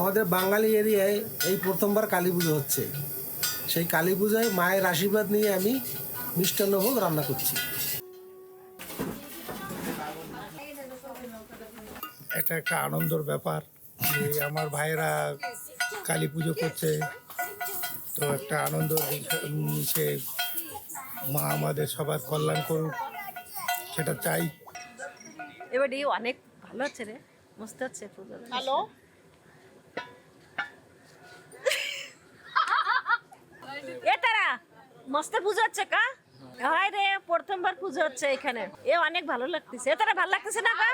আমাদের বাঙালি এরিয়ায় এই প্রথমবার কালী পুজো হচ্ছে। সেই কালী পূজায় মায়ের আশীর্বাদ নিয়ে আমি মিষ্টান্নভোগ রান্না করছি। এটা একটা আনন্দের ব্যাপার যে আমার ভাইয়েরা কালী পুজো করছে, তো একটা আনন্দ নিচে মা আমাদের সবার কল্যাণ করুক, সেটা চাই। এবারে অনেক ভালো হচ্ছে রে, মস্ত হচ্ছে পুজো। হ্যালো, তারা মস্ত পুজো হচ্ছে কা? হয় রে, প্রথমবার পুজো হচ্ছে এখানে। অনেক ভালো লাগতেছে। তারা ভালো লাগতেছে না কা?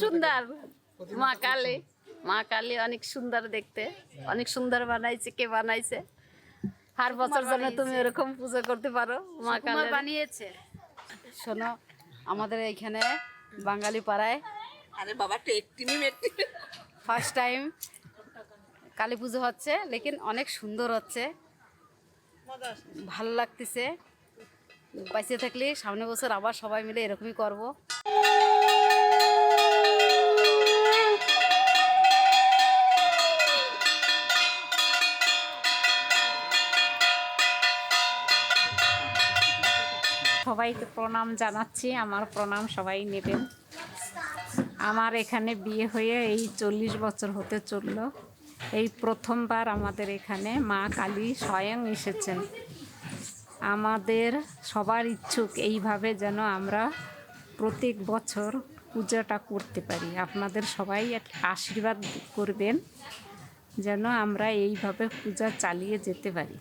সুন্দর মা কালী অনেক সুন্দর দেখতে, অনেক সুন্দর বানাইছে। কে বানাইছে? হার বছর জন্য তুমি এরকম পুজো করতে পারো। মা কালী বানিয়েছে। শোনো, আমাদের এইখানে বাঙালি পাড়ায় ফার্স্ট টাইম কালী পুজো হচ্ছে, লেকিন অনেক সুন্দর হচ্ছে, ভালো লাগতেছে। বাইসে থাকলে সামনে বছর আবার সবাই মিলে এরকমই করবো। সবাইকে প্রণাম জানাচ্ছি, আমার প্রণাম সবাই নেবেন। আমার এখানে বিয়ে হয়ে এই 40 বছর হতে চললো। এই প্রথমবার আমাদের এখানে মা কালী স্বয়ং এসেছেন। আমাদের সবার ইচ্ছুক এইভাবে যেন আমরা প্রত্যেক বছর পূজাটা করতে পারি। আপনাদের সবাই আশীর্বাদ করবেন যেন আমরা এইভাবে পূজা চালিয়ে যেতে পারি।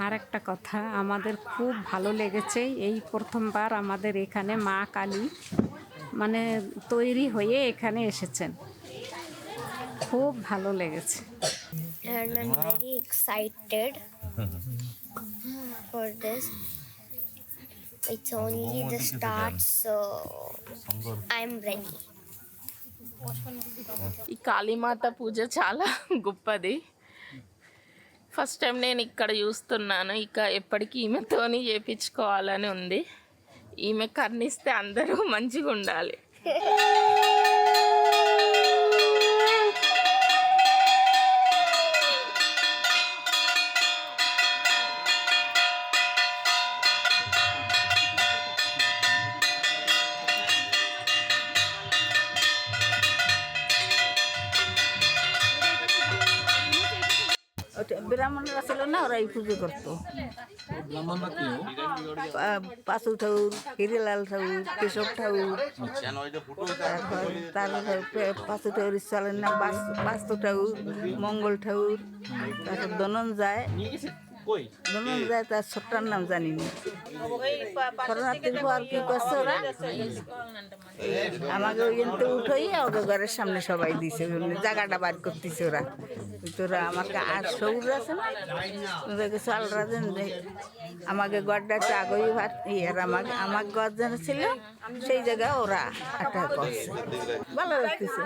আর একটা কথা, আমাদের খুব ভালো লেগেছে এই প্রথমবার আমাদের এখানে মা কালী মানে তৈরি হয়ে এখানে এসেছেন, খুব ভালো লেগেছে। And I'm very excited for this. It's only the start, so I'm ready. ఈ కాళీమాత పూజ చాలా గొప్పది. ఫస్ట్ టైం నేను ఇక్కడ చూస్తున్నాను. ఇక ఎప్పటికీ ఈమెతోని చేయించుకోవాలని ఉంది. ఈమె కర్ణిస్తే అందరూ మంచిగా ఉండాలి. ব্রাহ্মণরা ছিল না, ওরা এই পুজো করতো। পাশু ঠাকুর, হিরিলাল ঠাকুর, কেশব ঠাকুর, তারপর পাশু ঠাকুর চলেন না, বাস্তু ঠাকুর, মঙ্গল ঠাকুর, তারপর ধনঞ্জয়, ধরুন তার ছোট্টার নাম জানি না। শরণার্থীর পর কি করছে ওরা, আমাকে ওইখানতে উঠেই ওদের ঘরের সামনে সবাই দিছে, জায়গাটা বার করতেছে ওরা। তোরা আমাকে আর সৌর আছে না, ওদেরকে চালরা দেন, আমাকে গড়টা একটু আগেই ভাত আর আমার ঘর যেন ছিল সেই জায়গায় ওরা একটা করছে, ভালো লাগতেছে।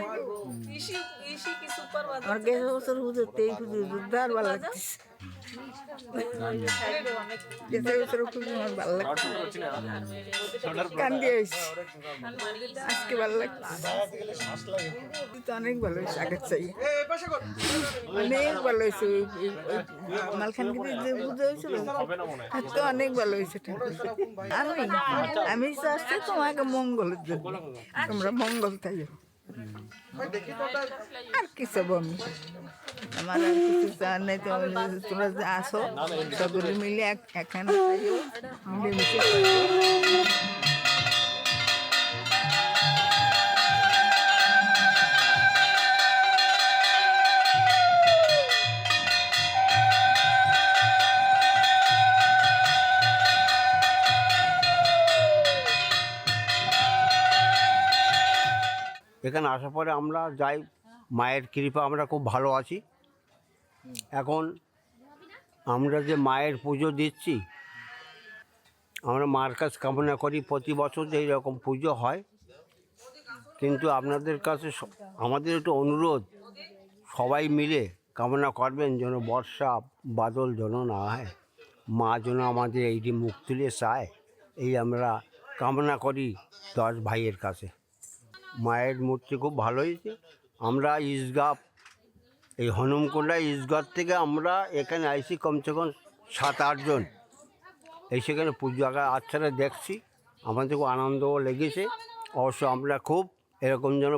আমার গেছে বছর হুজুরতে এই হুজুর ভালো লাগতেছে, আজকে ভালো লাগছে, অনেক ভালো হয়েছে, আগের চাই অনেক ভালো হয়েছে। মালখানগিরি যে পুজো হয়েছিল তো অনেক ভালো হয়েছে। আমি চাচ্ছি তোমাকে মঙ্গলের জন্য, তোমরা মঙ্গল তাই আর কি সব আমি আমার আর কিছু চার নেই। তোমরা যে আসো সকলে মিলে এখানে মিলেমিশে এখানে আসার পরে আমরা যাই, মায়ের কৃপা আমরা খুব ভালো আছি। এখন আমরা যে মায়ের পুজো দিচ্ছি, আমরা মার কাছ কামনা করি প্রতি বছর যে এইরকম পুজো হয়। কিন্তু আপনাদের কাছে আমাদের একটু অনুরোধ, সবাই মিলে কামনা করবেন যেন বর্ষা বাদল যেন না হয়, মা যেন আমাদের এইটি মুখ তুলে চায়, এই আমরা কামনা করি 10 ভাইয়ের কাছে। মায়ের মূর্তি খুব ভালো হয়েছে। আমরা ঈদগাহ, এই হনুমকুন্ডা ঈদগাহ থেকে আমরা এখানে আইসি কমসে কম 7-8 জন, এই সেখানে পুজো আচ্ছারা দেখছি, আমাদের খুব আনন্দও লেগেছে। অবশ্য আমরা খুব এরকম যেন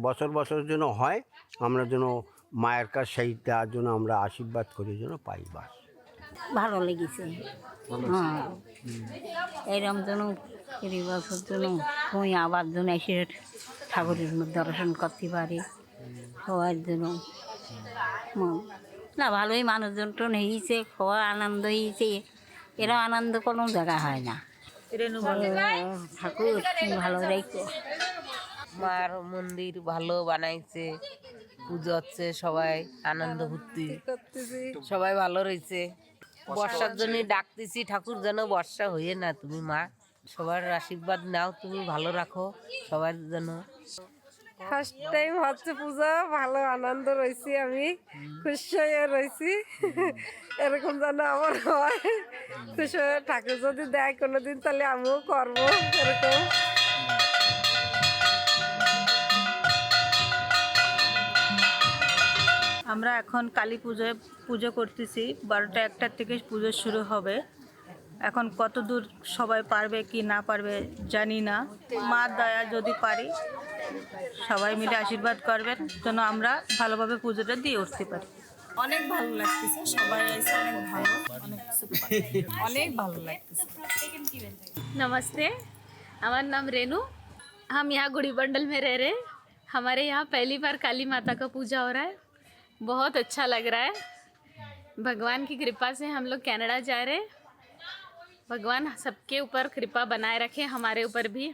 বছর বছর যেন হয়, আমরা যেন মায়ের কাছে সেই দেওয়ার জন্য আমরা আশীর্বাদ করি যেন পাই। বাস ভালো লেগেছে। হ্যাঁ, এরকম যেন এই বছর জন্য তুমি আবার যেন এসে ঠাকুরের দর্শন করতে পারি সবার জন্য। না ভালোই মানুষজন টোন হয়েছে, খাওয়া আনন্দ হয়েছে, এরকম আনন্দ কোনো জায়গা হয় না। ঠাকুর ভালো রেখো, মার মন্দির ভালো বানাইছে, পুজো হচ্ছে, সবাই আনন্দ ফুর্তি, সবাই ভালো রয়েছে। বর্ষার জন্য ডাকতেছি, ঠাকুর যেন বর্ষা হয়ে না, তুমি মা সবার আশীর্বাদ নাও, তুমি ভালো রাখো সবার জন্য। ফার্স্ট টাইম হচ্ছে পূজা, ভালো আনন্দ রয়েছি, আমি খুশি হয়ে রয়েছি। এরকম যেন আমার হয়, খুশি হয়ে ঠাকুর যদি দেয় কোনোদিন তাহলে আমিও করবো এরকম। আমরা এখন কালী পুজো করতেছি, 12টা-1টার থেকে পুজো শুরু হবে। এখন কত দূর সবাই পারবে কি না পারবে জানি না, মার দয়া যদি পারি সবাই মিলে আশীর্বাদ করবেন যেন আমরা ভালোভাবে পুজোটা দিয়ে উঠতে পারি। অনেক ভালো লাগতেছে, সবাই এসে অনেক ভালো, অনেক ভালো লাগতেছে। नमस्ते, हमारा नाम रेनू, हम यहाँ गुड़ी बंडल में रह रहे हैं। हमारे यहाँ पहली बार काली माता का पूजा हो रहा है, बहुत अच्छा लग रहा है। भगवान की कृपा से हम लोग कनाडा जा रहे हैं। भगवान सबके ऊपर कृपा बनाए रखे, हमारे ऊपर भी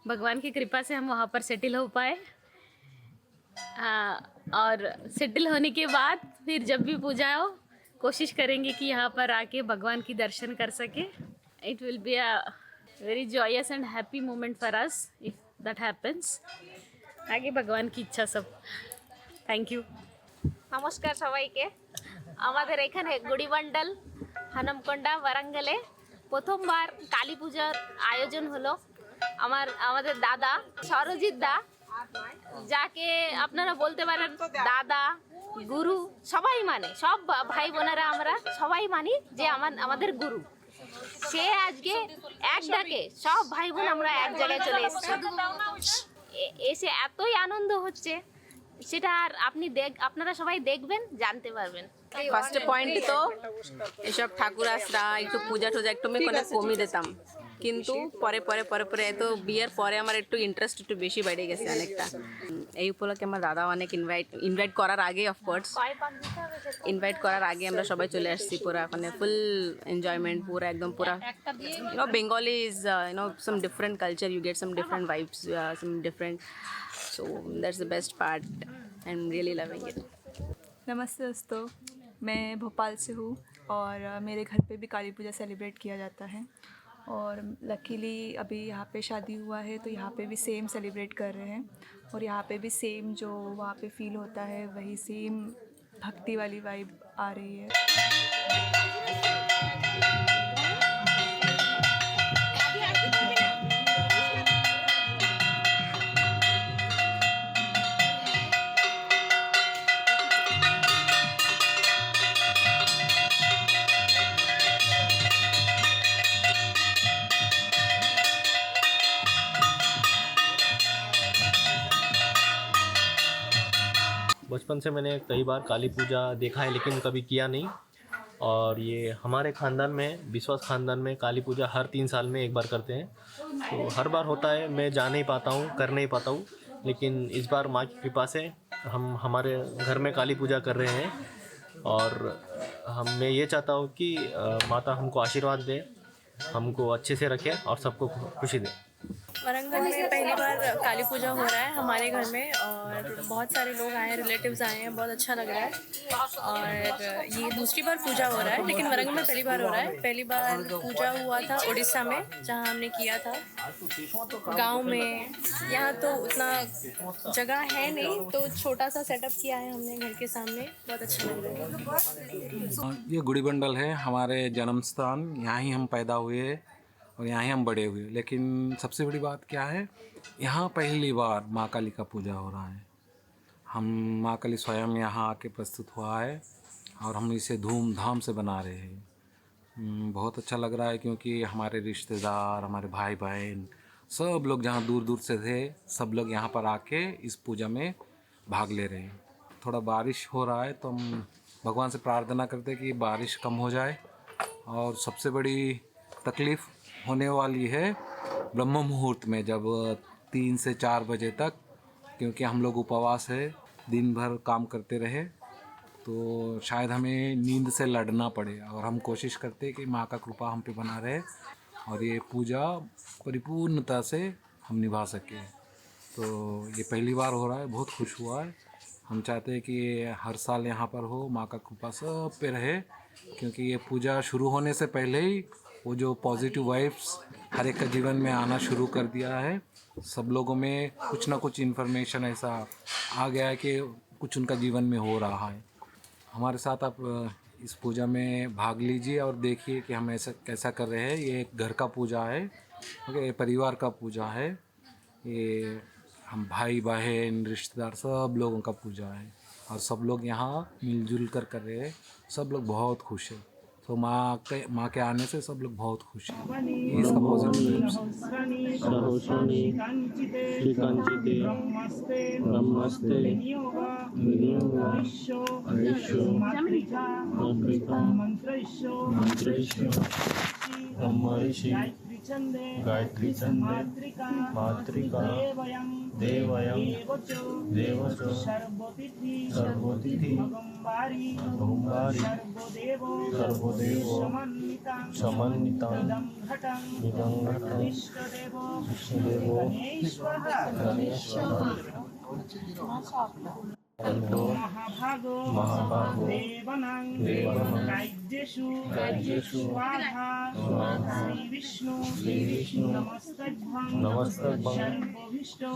भगवान की कृपा से हम वहाँ पर सेटिल हो पाए। और सेटिल होने के बाद फिर जब भी पूजा हो, कोशिश करेंगे कि यहाँ पर आके भगवान की दर्शन कर सके। It will be a very joyous and happy moment for us if that happens. आगे भगवान की इच्छा सब। Thank you. নমস্কার সবাইকে। আমাদের এখানে গুড়িবান্ডাল হানমকোন্ডা ওয়ারাঙ্গলে প্রথমবার কালী পূজার আয়োজন হলো। আমাদের দাদা সরজিৎ দা, যাকে আপনারা বলতে পারেন দাদা, গুরু, সবাই মানে, সব ভাই বোনেরা আমরা সবাই মানি যে আমাদের গুরু। সে আজকে এক ডাকে সব ভাই বোন আমরা এক জায়গায় চলে এসেছি। এসে এতই আনন্দ হচ্ছে, সেটা আর আপনারা সবাই দেখবেন, জানতে পারবেন। ফার্স্ট পয়েন্ট তো এসব ঠাকুর আসরা একটু পূজা টুজা একটু কমই দিতাম, কিন্তু পরে পরে পরে পরে তো বিয়ের পরে আমার একটু ইন্টারেস্ট একটু বেশি বেড়ে গেছে অনেকটা। এই উপলক্ষে আমার দাদা অনেক ইনভাইট করার আগে, অফকোর্স ইনভাইট করার আগে আমরা সবাই চলে আসছি, পুরা মানে ফুল এনজয়মেন্ট, পুরা একদম পুরা Bengali is some different culture, you get some different vibes, some different, so that's the best part. I'm really loving it. नमस्ते दोस्तों, मैं भोपाल से हूँ और मेरे घर पे भी काली पूजा सेलिब्रेट किया जाता है और लकीली अभी यहाँ पे शादी हुआ है तो यहाँ पे भी सेम सेलिब्रेट कर रहे हैं और यहाँ पे भी सेम जो वहाँ पे फील होता है वही सेम भक्ति वाली वाइब आ रही है। बचपन से मैंने कई बार काली पूजा देखा है लेकिन कभी किया नहीं। और ये हमारे ख़ानदान में, विश्वास ख़ानदान में काली पूजा हर 3 साल में एक बार करते हैं। तो हर बार होता है, मैं जा नहीं पाता हूँ, कर नहीं पाता हूँ, लेकिन इस बार माँ की कृपा से हम हमारे घर में काली पूजा कर रहे हैं। और मैं ये चाहता हूँ कि माता हमको आशीर्वाद दे, हमको अच्छे से रखे और सबको खुशी दे। वरंगल में पहली बार काली पूजा हो रहा है हमारे घर में और बहुत सारे लोग आए हैं, रिलेटिव्स आए हैं, बहुत अच्छा लग रहा है। और ये दूसरी बार पूजा हो रहा है लेकिन वरंगल में पहली बार हो रहा है। पहली बार पूजा हुआ था उड़ीसा में जहाँ हमने किया था गांव में। यहाँ तो उतना जगह है नहीं तो छोटा सा सेटअप किया है हमने घर के सामने, बहुत अच्छा लग रहा है। ये गुड़ीबंडल है, हमारे जन्म स्थान, यहाँ ही हम पैदा हुए और यहाँ ही हम बड़े हुए। लेकिन सबसे बड़ी बात क्या है, यहाँ पहली बार माँ काली का पूजा हो रहा है। हम माँ काली स्वयं यहाँ आके प्रस्तुत हुआ है और हम इसे धूमधाम से बना रहे हैं। बहुत अच्छा लग रहा है क्योंकि हमारे रिश्तेदार, हमारे भाई बहन सब लोग जहाँ दूर दूर से थे, सब लोग यहाँ पर आके इस पूजा में भाग ले रहे हैं। थोड़ा बारिश हो रहा है तो हम भगवान से प्रार्थना करते हैं कि बारिश कम हो जाए। और सबसे बड़ी तकलीफ़ होने वाली है ब्रह्म मुहूर्त में, जब 3 से 4 बजे तक, क्योंकि हम लोग उपवास है, दिन भर काम करते रहे तो शायद हमें नींद से लड़ना पड़े। और हम कोशिश करते हैं कि माँ का कृपा हम पे बना रहे और ये पूजा परिपूर्णता से हम निभा सकें। तो ये पहली बार हो रहा है, बहुत खुश हुआ है। हम चाहते हैं कि हर साल यहाँ पर हो, माँ का कृपा सब पे रहे, क्योंकि ये पूजा शुरू होने से पहले ही वो जो पॉजिटिव वाइब्स हर एक का जीवन में आना शुरू कर दिया है। सब लोगों में कुछ ना कुछ इन्फॉर्मेशन ऐसा आ गया है कि कुछ उनका जीवन में हो रहा है। हमारे साथ आप इस पूजा में भाग लीजिए और देखिए कि हम ऐसा कैसा कर रहे हैं। ये एक घर का पूजा है, ओके, परिवार का पूजा है। ये हम भाई बहन रिश्तेदार सब लोगों का पूजा है और सब लोग यहाँ मिलजुल कर रहे हैं। सब लोग बहुत खुश हैं। तो माँ के आने से सब लोग बहुत खुश हैं। ये इसका पॉजिटिव गायत्री छंदे मातृका देवयं देवचो सर्वतिथि भुम्बारी सर्वदेवो समन्वितं निदंघटं विष्णुदेवो महाभागो देवनां काय्येषु स्वाहा श्रीविष्णु नमस्तभ्यं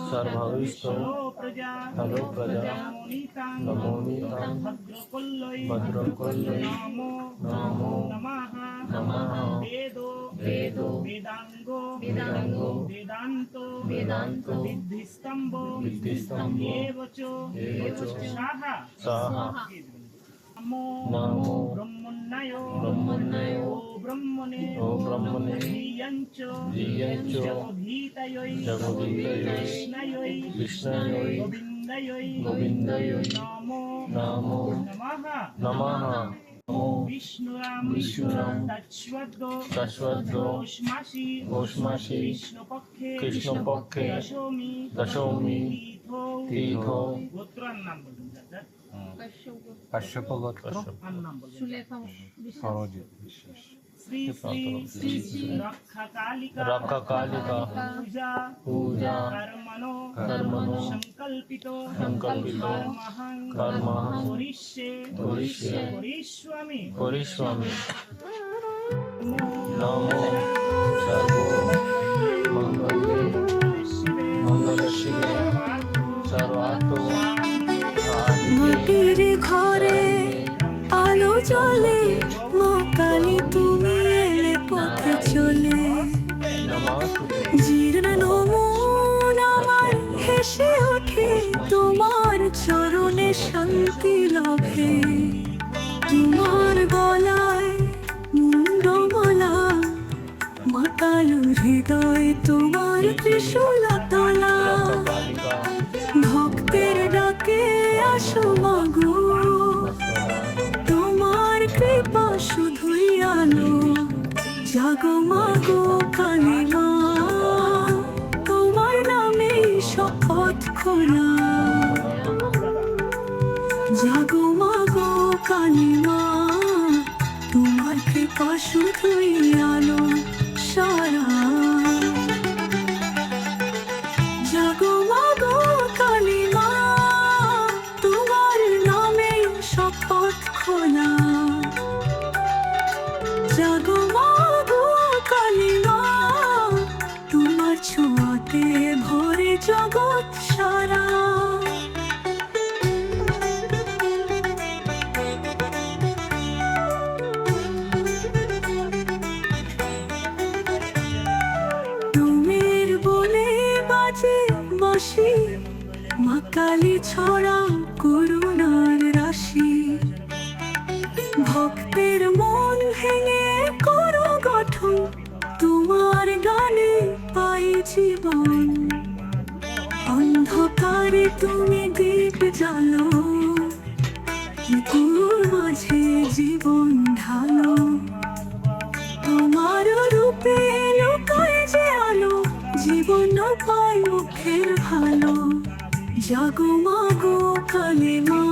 सर्वभीष्टो प्रजा नमोनीतां भद्रकुल्लै नमो नमः वेदो वेदांगो वेदांतो विद्धिस्तंभो एवचो साहा नमो ब्रह्मण्यो ब्रह्मणे धियञ्चो जगदीतयै विष्णयै गोविन्दयै नमो नमः। विष्णुराम तत्स्वद्दो पौषमासी कृष्णपक्षे दशमी तीथो गोत्रार नाम बोलুন দাদা কাশ্যপ গোত্র সরজিৎ বিশ্বাস श्री श्री रक्षा कालिका पूजा कर्मणो संकल्पितो कर्मः करिष्यामि नमो मंगल शिवे सर्वार्थ মাটির ঘরে আলো জ্বলে মা কালী তুমি এলে পথে চলে জীর্ণ মন আমার হেসে ওঠে তোমার চরণে শান্তি লাভে তোমার গলায় মুন্ডমালা মা কালীর হৃদয় তোমার ত্রিশূল তলা ভক্তের ডাকে আসো মাগো তোমার কৃপা শুধুই আলো জাগো মাগো কালী মা তোমার নামে শপথ খোলা জাগো মাগো কালী মা তোমার কৃপা শুধুই আলো সারা জাগো মাগো কালী মা তোমার নামে শপথ খোলা জাগো মাগো কালী মা তোমার ছোঁয়াতে ভরে জগৎ সারা তুমির বলে বাজে বাঁশি মা কালী ছড়া করুণার রাশি ভক্তের মন ভেঙে করো গঠন তোমার গানে পাই জীবন অন্ধকারে তুমি দীপ জ্বালো মৃত্যুর মাঝে জীবন ঢালো তোমার রূপে লুকায় যে আলো জীবন পায় মুখের ভালো জাগো মাগো কালী মা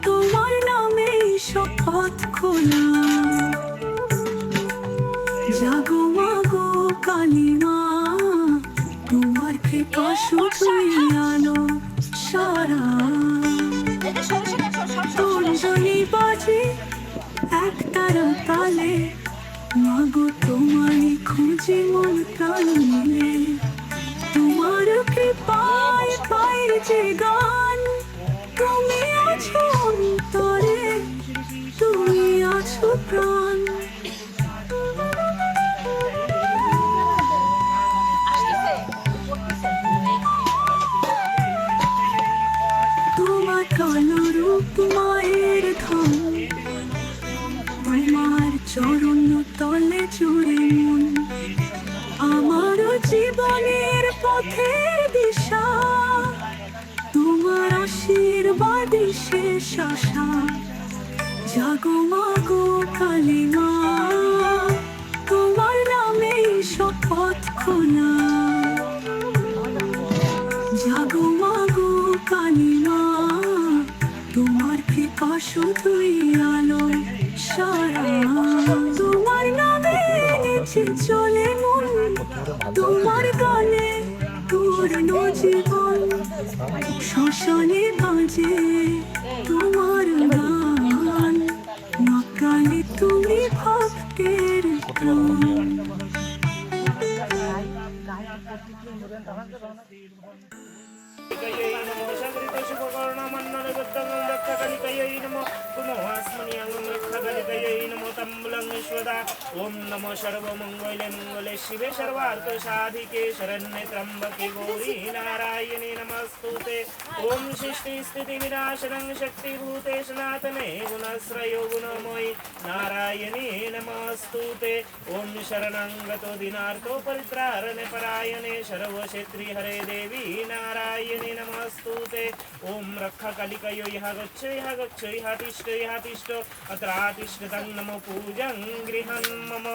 তোমার নামে শপথ খোলা জাগো মাগো কালী মা তোমার কৃপা শুধুই আলো সারা তঞ্জনি বাজে একতারা তালে মাগো তোমারই খুঁজে মন প্রাণ মিলে তোমার কৃপায় পাই যে গান তুমি আছো অন্তরে তুমি আছো প্রাণ তোমার কালো রূপ মায়ের ধন তোমার চরণ তলে জুড়ে মন আমার জীবনের পথের দিশা তোমার আশীর্বাদে শেষ আশা জাগো মাগো কালী মা তোমার নামে শপথ খোলা জাগো মাগো কালী মা তোমার কৃপা শুধুই আলো সারা তোমার নামে এনেছে চলে মন তোমার গানে পূর্ণ জীবন শ্মশানে বাজে তোমার গান মা কালী তুমি ভক্তের প্রাণ ओम नमो सर्वमंगले मंगले शिवे सर्वार्थ साधिके शरण्ये त्र्यंबके गौरी नारायणे नमस्तुते ओम सृष्टि स्थिति विनाशनं शक्तिभूते सनातने गुणश्रयो गुणमयी नारायणे नमः नमस्तुते ओम शरणं गतो दिनार्तो परित्रारणे परायणे सर्वक्षेत्री हरे देवी नारायणी नमस्तुते ओम रक्षा कलिकयो यः गच्छ यः तिष्ठ अत्रातिष्ठतं नमो पूजं गृहं मम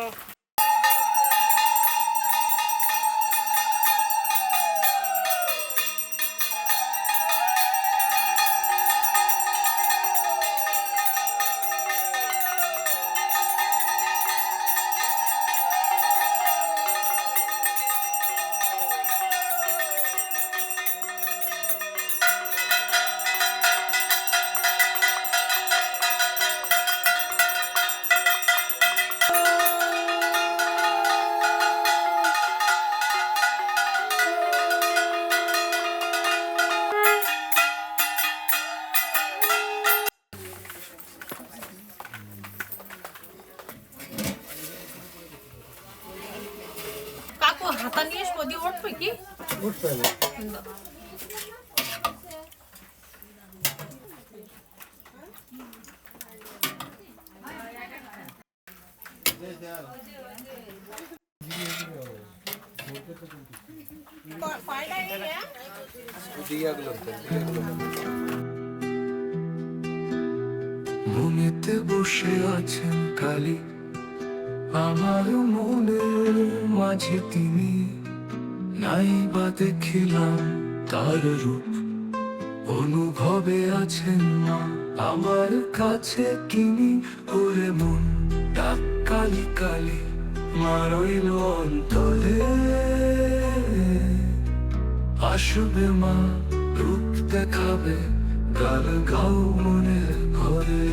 কাকু হাতা নিয়ে সদি উঠবে কি উঠতে হবে। মনেতে বসে আছেন কালী, আমার মনের মাঝে তিনি, নাই বা দেখিলাম তার রূপ, অনুভবে আছেন মা আমার কাছে কিনি, ওরে মন ডাক কালী কালী মা রইল অন্তরে, আসবে মা রূপ দেখাবে গাল গাও মনের ঘরে।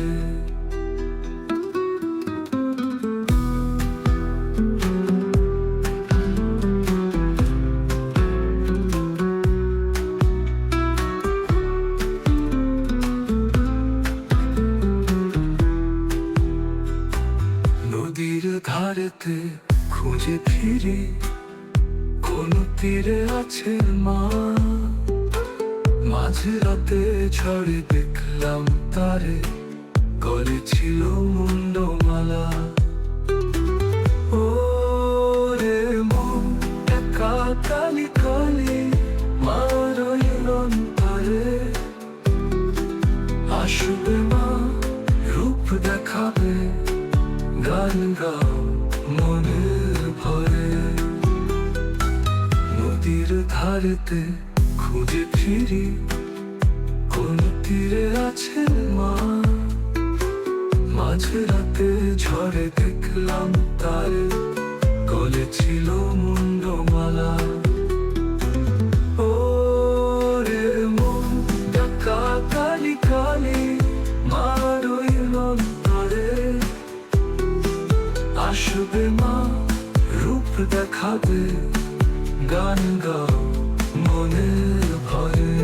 নদীর ধারেতে খুঁজে ফিরি, কোন তীরে আছে মা, মাঝে রাতে ঝড়ে দেখলাম তারে, গলে ছিল মুন্ডমালা। ও রে মন একা কালী কালী মা রইল অন্তরে, আসবে মা রূপ দেখাবে গান গাও মনের ভরে। নদীর ধারেতে খুঁজে ফিরি, কোন তীরে আছেন মা, মাঝ রাতে ঝড়ে দেখলাম তারে, গলে ছিল মুন্ডমালা। ও রে মন ডাকা কালী কালী মা রইল অন্তরে, আসবে মা রূপ দেখাবে গান গাও মনের ভয়ে।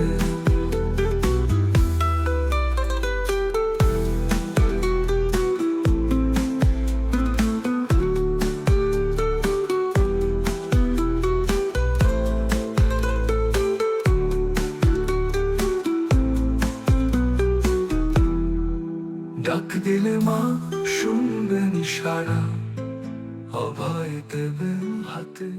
ডাক দিলে মা শুনবেন সারা, অভয় দেবেন হাতে।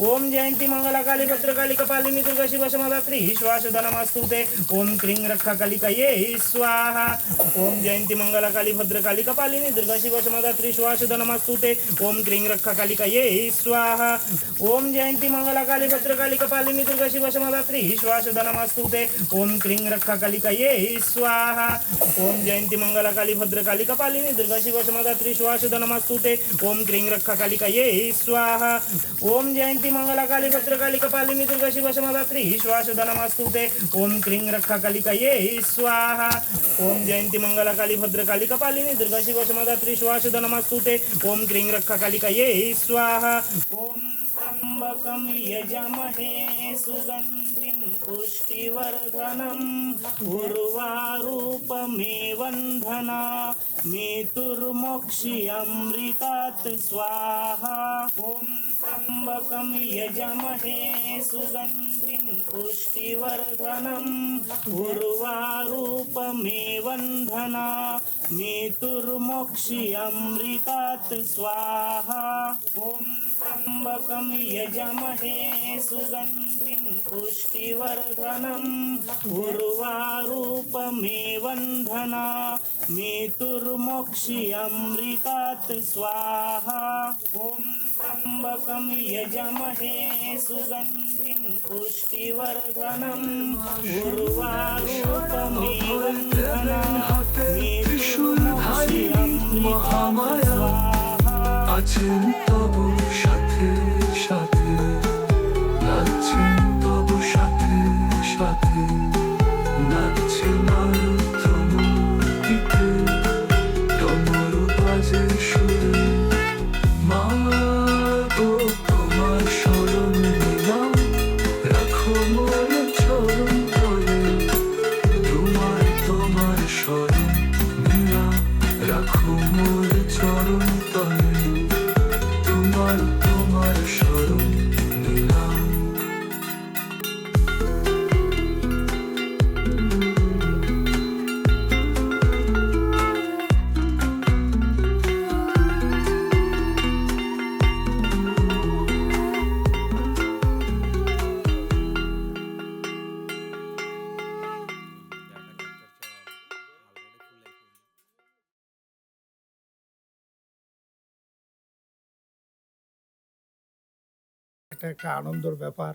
ओम जयंती मंगला काली भद्रकाली कपालिनी दुर्गा शिव समाधात्री श्वासुधा नमस्तुते ओम क्रीं रक्षा कालिकाये स्वाहा ओम जयंती मंगला काली भद्रकाली कपालिनी दुर्गा शिव समाधात्री श्वासुधा नमस्तुते ओम क्रीं रक्षा कालिकाये स्वाहा ओम जयंती मंगला काली भद्रकाली कपालिनी दुर्गा शिव समाधात्री श्वासुधा नमस्तुते ओम क्रीं रक्षा कालिकाये स्वाहा ओम जयंती मंगला काली भद्रकाली कपालिनी दुर्गा शिव समाधात्री श्वासुधा नमस्तुते ओम क्रीं रक्षा कालिकाये स्वाहा ओम जयंती मंगला काली भद्रकाली कपालिनी दुर्गा शिव समाधात्री श्वासुधा नमस्तुते ओम क्रीं रक्षा कालिकाये स्वाहा ओम जयंती मंगला काली भद्रकाली कपालिनी दुर्गा शिव समाधात्री श्वासुधा नमस्तुते ओम क्रीं रक्षा कालिकाये स्वाहा ओम त्र्यंबकं यजामहे सुगन्धिं पुष्टिवर्धनम् उर्वारुकमेवन्धना मेतुर्मोक्ष्यमृतात् स्वाहा ओम त्र्यंबकं यजामहे सुगन्धिं पुष्टिवर्धनम् उर्वारुकमेवन्धना मेतुर्मोक्ष्यमृतात् स्वाहा ओम त्र्यंबकं यजामहे सुगन्धिं पुष्टिवर्धनम् उर्वारुकमेवन्धना मेतुर्मोक्ष्यमृतात् स्वाहा ओम त्र्यंबकं यजामहे सुगन्धिं पुष्टिवर्धनम् उर्वारुकमेवन्धना मेतुर्मोक्ष्यमृतात् আছেন তবু সাথে সাথে নাচছেন তবু সাথে সাথে নাচছে নর্তমীতে ডমরু বাজে সুরে মা গো তোমার শরণ নিলাম রাখো মনে চরণ তলে তোমার শরণ নিলাম রাখো মনে চরণ তলে তোমার শরণ নিলাম এটা একটা আনন্দের ব্যাপার।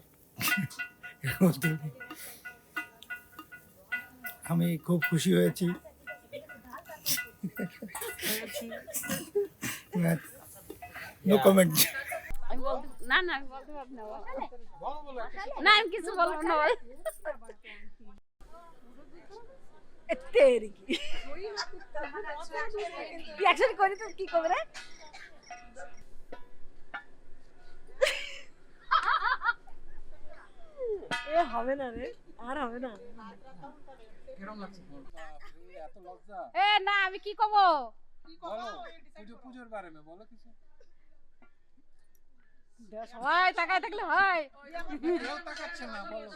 আমি খুব খুশি হয়েছি। No comment. না না আমি বলতে পারবো না না আমি কিছু বলবো না তেরি রিঅ্যাকশন করি তো কি করবে রে এ হবে না রে আর হবে না কিরকম লাগছে এত লজ্জা এ না আমি কি কব বলো পুজোর বারে মে বলো কিছু সবাই তাকায় থাকলে হয় কেউ তাকাচ্ছে না বলো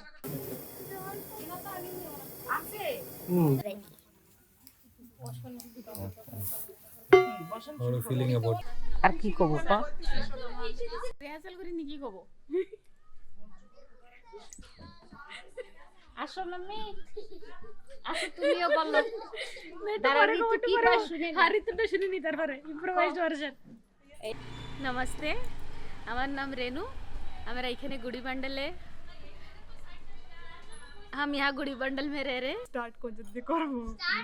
और फीलिंग अबाउट আর কি কব পা রিহার্সাল করি নি কি কব আসো মাম্মি আসো তুমিও বলো দাঁড়ানি তো কি কই শুনি হারি তো শুনি নি তারপরে ইম্প্রোভাইজড ভার্সন नमस्ते हमार नाम रेनू हमारा इखने गुड़ी बंडल है हम यहाँ गुड़ी बंडल में रह रहे स्टार्ट को जल्दी करो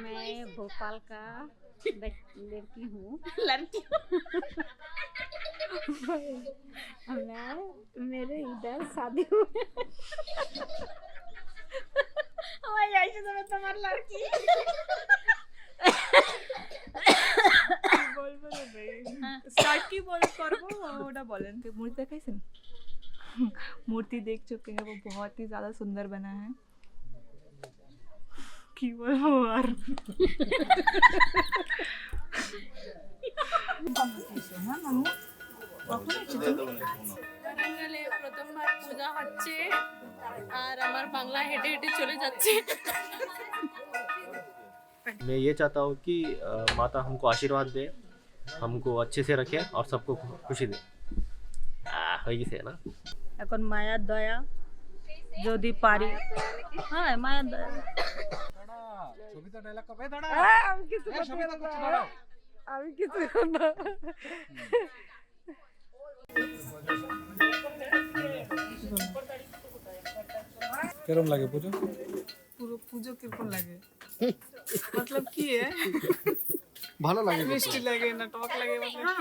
मैं भोपाल का लड़की हूँ मैं मेरे इधर शादी हुई हमारी आई से मैं तुम्हारी लड़की বলবো না ভাই স্টার্ট কি বল করবো ওটা বলেন कि मूर्ति देखाइছেন मूर्ति देख चुके हैं वो बहुत ही ज़्यादा सुंदर बना है কি বলবো আর বাঙালি প্রথমবার পূজা হচ্ছে আর আমার বাংলা হেঁটে হেঁটে চলে যাচ্ছে मैं ये चाहता हूँ कि माता हमको आशीर्वाद दे, हमको अच्छे से रखे और सबको खुशी दे। হয়ে গেছে না এখন মায়ার দয়া যদি পারি, হ্যাঁ মায়ার দয়া। আমি কিছু করতে পারবো না। আমি কিছু না। কেরম লাগে পুজো? পুরো পুজো কিরকম লাগে मतलब কি है ভালো লাগে মিষ্টি লাগে না টক লাগে मतलब কি